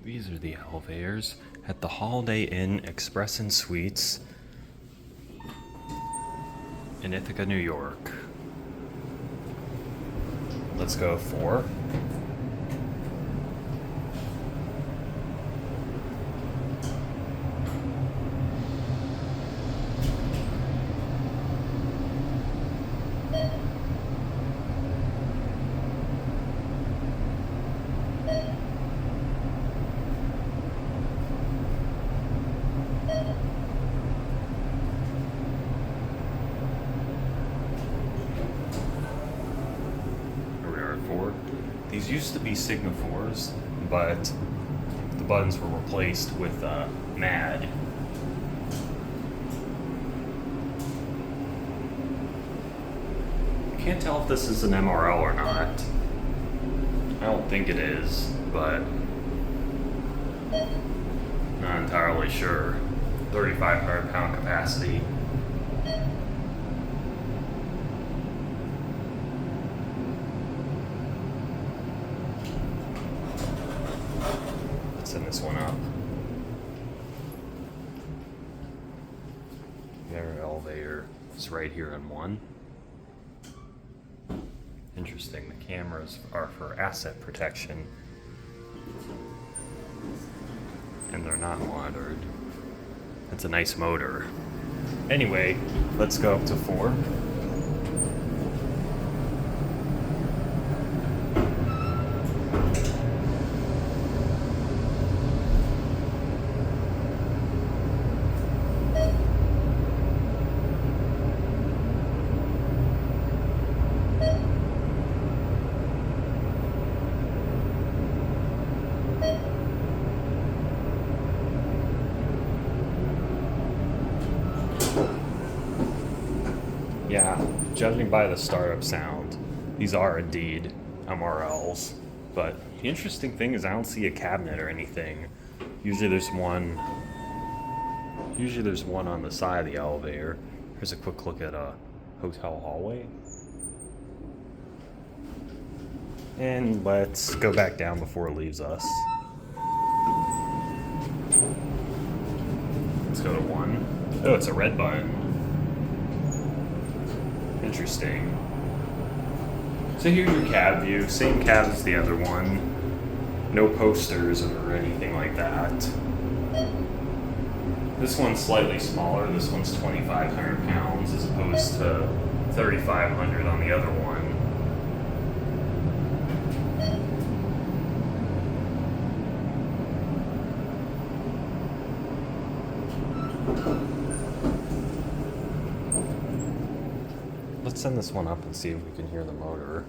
These are the elevators at the Holiday Inn Express and Suites in Ithaca, New York. Let's go 4. These used to be Sigma-4s, but the buttons were replaced with MAD. Can't tell if this is an MRL or not. I don't think it is, but not entirely sure. 3,500 pound capacity. Send this one up. Our elevator is right here on 1. Interesting, the cameras are for asset protection and they're not monitored. That's a nice motor. Anyway, let's go up to 4. Yeah, judging by the startup sound, these are indeed MRLs. But the interesting thing is I don't see a cabinet or anything. Usually there's one on the side of the elevator. Here's a quick look at a hotel hallway. And let's go back down before it leaves us. Let's go to 1. Oh, it's a red button. Interesting. So here's your cab view. Same cab as the other one. No posters or anything like that. This one's slightly smaller. This one's 2,500 pounds as opposed to 3,500 on the other one. Let's send this one up and see if we can hear the motor.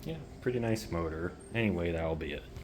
Yeah, pretty nice motor. Anyway, that'll be it.